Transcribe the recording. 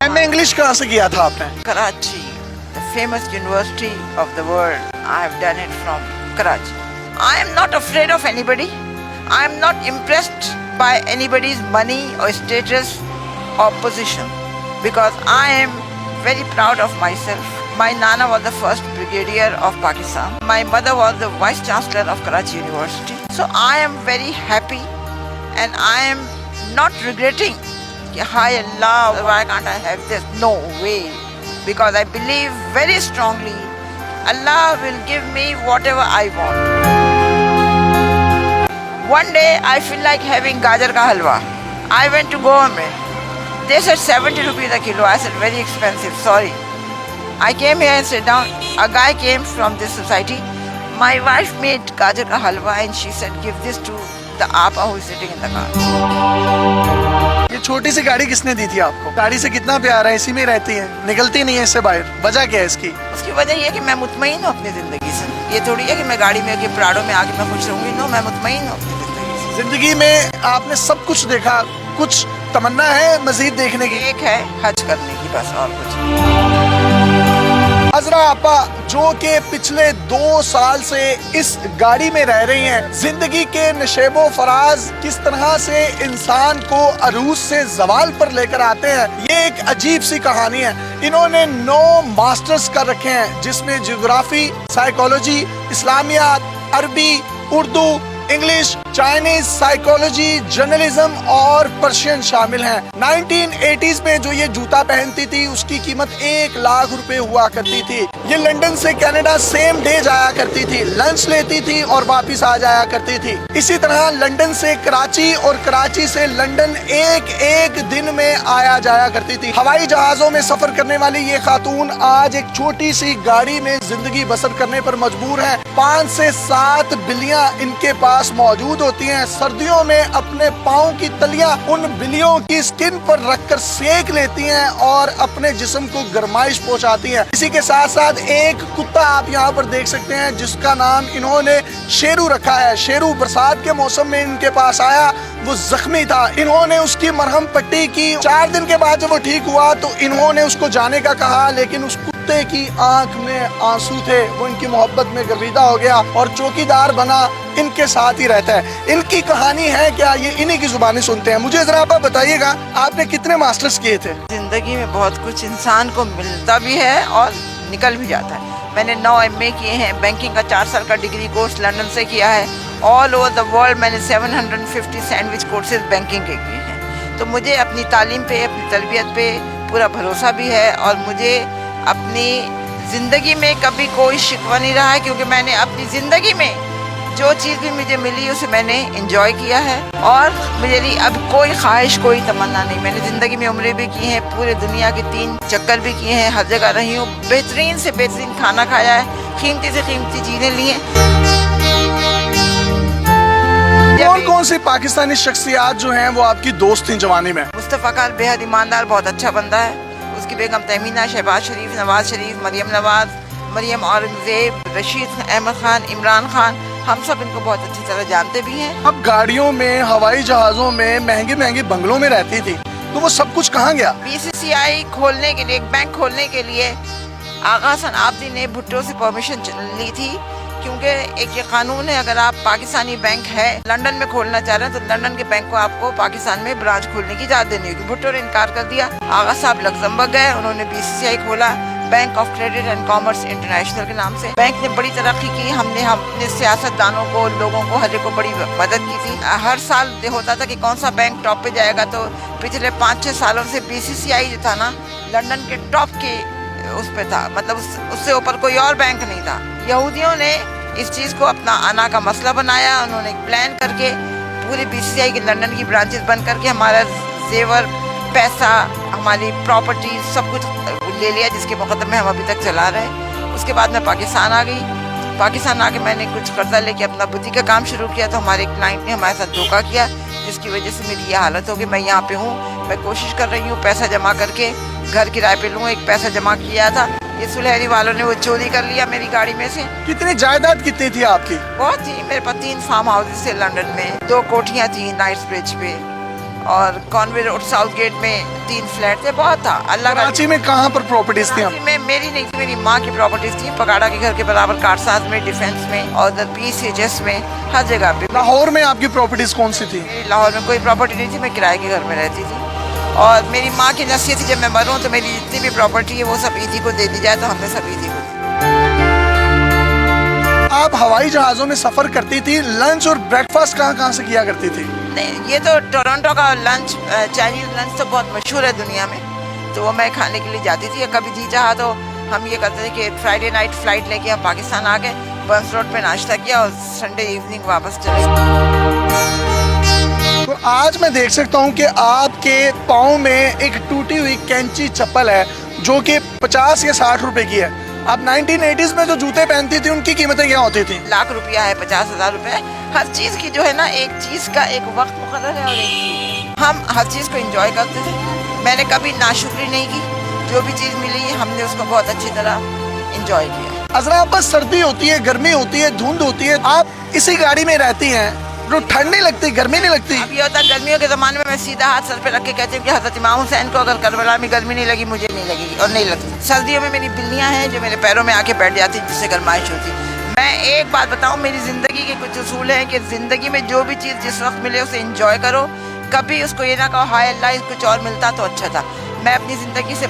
MA English कहाँ से किया था आपने? Karachi, the famous university of the world. I have done it from Karachi. I am not afraid of anybody. I am not impressed by anybody's money or status or position because I am very proud of myself. My Nana was the first brigadier of Pakistan. My mother was the vice chancellor of Karachi University. So I am very happy and I am not regretting. Hi Allah, why can't I have this? No way. Because I believe very strongly Allah will give me whatever I want. One day I feel like having gajar ka halwa. I went to Goa mein. They said 70 rupees a kilo. I said very expensive, sorry. I came here and sat down. A guy came from this society. My wife made gajar ka halwa and she said give this to the apa who is sitting in the car. ये छोटी सी गाड़ी किसने दी थी आपको? गाड़ी से कितना प्यार है, इसी में रहती है, निकलती नहीं है इससे बाहर, वजह क्या है इसकी? उसकी वजह ये है कि मैं मुतमईन हूँ अपनी जिंदगी से। ये थोड़ी है कि मैं गाड़ी में आके प्राड़ों में आके मैं खुश रहूंगी। नो, मैं मुतमईन हूँ अपनी जिंदगी से। जिंदगी में आपने सब कुछ देखा, कुछ तमन्ना है मजीद देखने की? एक है हज करने की, बस, और कुछ। हजरा आपा जो कि पिछले 2 साल से इस गाड़ी में रह रही हैं, जिंदगी के नशेबो फराज किस तरह से इंसान को अरूज से जवाल पर लेकर आते हैं, ये एक अजीब सी कहानी है। इन्होंने 9 मास्टर्स कर रखे हैं जिसमें ज्योग्राफी, साइकोलॉजी, इस्लामियात, अरबी, Urdu, English, Chinese, psychology, journalism और पर्शियन शामिल हैं। 1980s में जो ये जूता पहनती थी उसकी कीमत 1 लाख रुपए हुआ करती थी। ये लंदन से कनाडा सेम डे जाया करती थी, लंच लेती थी और वापस आ जाया करती थी। इसी तरह लंदन से कराची और कराची से लंदन एक दिन में आया जाया करती थी। हवाई जहाजों में सफर करने वाली ये खातून आज एक छोटी सी गाड़ी में जिंदगी बसर करने पर मजबूर है। 5 से 7 बिल्लियां इनके पास मौजूद होती हैं। सर्दियों में अपने पाँव की तलियां उन बिल्लियों की स्किन पर रखकर सेक लेती हैं और अपने जिस्म को गर्माइश पहुंचाती हैं। इसी के साथ साथ एक कुत्ता आप यहाँ पर देख सकते हैं जिसका नाम इन्होंने शेरू रखा है। शेरू बरसात के मौसम में इनके पास आया, वो जख्मी था, इन्होंने उसकी मरहम पट्टी की। 4 दिन के बाद जब वो ठीक हुआ तो इन्होंने उसको जाने का कहा, लेकिन उस कुत्ते की आंख में आंसू थे, वो इनकी मोहब्बत में गर्विदा हो गया और चौकीदार बना, इनके साथ ही रहता है। इनकी कहानी है क्या, ये इन्हीं की जुबानी सुनते हैं। मुझे जरा आप बताइएगा, आपने कितने मास्टर्स किए थे? जिंदगी में बहुत कुछ इंसान को मिलता भी है और निकल भी जाता है। मैंने 9 MA किए हैं, बैंकिंग का 4 साल का डिग्री कोर्स लंदन से किया है। ऑल ओवर द वर्ल्ड मैंने 750 सैंडविच कोर्सेज बैंकिंग के किए हैं। तो मुझे अपनी तालीम पे, अपनी तरबियत पे पूरा भरोसा भी है और मुझे अपनी ज़िंदगी में कभी कोई शिकवा नहीं रहा है, क्योंकि मैंने अपनी ज़िंदगी में जो चीज़ भी मुझे मिली उसे मैंने एंजॉय किया है और मेरी अब कोई ख्वाहिश, कोई तमन्ना नहीं। मैंने ज़िंदगी में उम्रें भी की हैं, पूरे दुनिया के 3 चक्कर भी किए हैं, हर जगह रही हूँ, बेहतरीन से बेहतरीन खाना खाया है, कीमती से कीमती चीज़ें ली हैं। कौन सी पाकिस्तानी शख्सियात जो हैं वो आपकी दोस्त थी जवानी में? मुस्तफ़ा खान बेहद ईमानदार, बहुत अच्छा बंदा है। उसकी बेगम तहमीना, शहबाज शरीफ, नवाज शरीफ, मरियम नवाज, मरियम औरंगजेब, रशीद अहमद खान, इमरान खान, हम सब इनको बहुत अच्छी तरह जानते भी हैं। अब गाड़ियों में, हवाई जहाजों में, महंगे महंगे बंगलों में रहती थी, तो वो सब कुछ कहाँ गया? BCCI खोलने के लिए, एक बैंक खोलने के लिए आगा हसन आबदी ने भुट्टो से परमिशन ली थी, क्योंकि एक ये कानून है, अगर आप पाकिस्तानी बैंक है लंदन में खोलना चाह रहे हैं तो लंदन के बैंक को आपको पाकिस्तान में ब्रांच खोलने की इजाज़त देनी होगी। भुट्टो ने इनकार कर दिया। आगा साहब लग्जमबर्ग गए, उन्होंने BCCI खोला, bank of credit and commerce international के नाम से। बैंक ने बड़ी तरक्की की, हमने अपने सियासतदानों को, लोगों को, हर एक को बड़ी मदद की थी। हर साल होता था कि कौन सा बैंक टॉप पे जाएगा, तो पिछले 5-6 सालों से BCCI जो था ना, लंदन के टॉप के उस पे था, मतलब उससे ऊपर कोई और बैंक नहीं था। यहूदियों ने इस चीज़ को अपना आना का मसला बनाया, उन्होंने एक प्लान करके पूरी BCCI की लंदन की ब्रांचेस बंद करके हमारा जेवर, पैसा, हमारी प्रॉपर्टी सब कुछ ले लिया, जिसके मुकदमे हम अभी तक चला रहे हैं। उसके बाद मैं पाकिस्तान आ गई। पाकिस्तान आके मैंने कुछ कर्जा लेके अपना बुटीक का काम शुरू किया, तो हमारे क्लाइंट ने हमारे साथ धोखा किया, जिसकी वजह से मेरी ये हालत होगी। मैं यहाँ पे हूँ, मैं कोशिश कर रही हूँ पैसा जमा करके घर किराए पे लूँ। एक पैसा जमा किया था, ये सुलहरी वालों ने वो चोरी कर लिया मेरी गाड़ी में से। कितनी जायदाद कितनी थी आपकी? बहुत थी, मेरे पास 3 फार्म हाउसेस थे लंदन में, 2 कोठियाँ थी नाइट्स ब्रिज पे اور کانوے روڈ ساؤتھ گیٹ میں 3 فلیٹ تھے. بہت تھا. اللہ کا کراچی میں کہاں پر پراپرٹیز تھی؟ کراچی میں میری نہیں تھی, میری ماں کی پراپرٹیز تھی. پگاڑا کے گھر کے برابر کارساز میں, ڈیفینس میں, اور ادھر PCHS میں, ہر جگہ پہ. لاہور میں آپ کی پراپرٹیز کون سی تھی؟ لاہور میں کوئی پراپرٹی نہیں تھی, میں کرائے کے گھر میں رہتی تھی. اور میری ماں کی نصیحت تھی جب میں مروں تو میری جتنی بھی پراپرٹی ہے وہ سب ایدھی کو دے دی جائے, تو ہم نے سب ایدھی کو دی. آپ ہوائی جہازوں میں سفر کرتی تھی, لنچ اور بریک فاسٹ کہاں سے کیا کرتی تھی؟ نہیں, یہ تو ٹورنٹو کا لنچ, چائنیز لنچ تو بہت مشہور ہے دنیا میں, تو وہ میں کھانے کے لیے جاتی تھی. کبھی جی چاہا تو ہم یہ کرتے تھے کہ فرائیڈے نائٹ فلائٹ لے کے ہم پاکستان آ گئے, برنس روڈ پہ ناشتہ کیا اور سنڈے ایوننگ واپس چلے. تو آج میں دیکھ سکتا ہوں کہ آپ کے پاؤں میں ایک ٹوٹی ہوئی کینچی چپل ہے جو کہ 50 یا 60 روپے کی ہے. آپ 1980s میں جو جوتے پہنتی تھی ان کی قیمتیں کیا ہوتی تھیں؟ لاکھ روپیہ ہے, 50,000 روپے ہے. ہر چیز کی جو ہے نا, ایک چیز کا ایک وقت مقرر ہے, اور ایک ہم ہر چیز کو انجوائے کرتے تھے. میں نے کبھی ناشکری نہیں کی, جو بھی چیز ملی ہم نے اس کو بہت اچھی طرح انجوائے کیا. حضرت آپ بس سردی ہوتی ہے, گرمی ہوتی ہے, دھند ہوتی ہے, آپ اسی گاڑی میں رہتی ہیں, جو ٹھنڈ نہیں لگتی, گرمی نہیں لگتی؟ اب یہ ہوتا ہے گرمیوں کے زمانے میں سیدھا ہاتھ سر پہ رکھ کے کہتی ہوں کہ حضرت امام حسین کو اگر کربلا میں گرمی نہیں لگی, مجھے نہیں لگے گی, اور نہیں لگتی. سردیوں میں میری بلیاں ہیں جو میرے پیروں میں آ کے بیٹھ جاتی, جس سے گرمائش ہوتی. میں ایک بات بتاؤں, میری زندگی کے کچھ اصول ہیں کہ زندگی میں جو بھی چیز جس وقت ملے اسے انجوائے کرو. کبھی اس کو یہ نہ کہو ہائے اللہ کچھ اور ملتا تو اچھا تھا. میں اپنی زندگی سے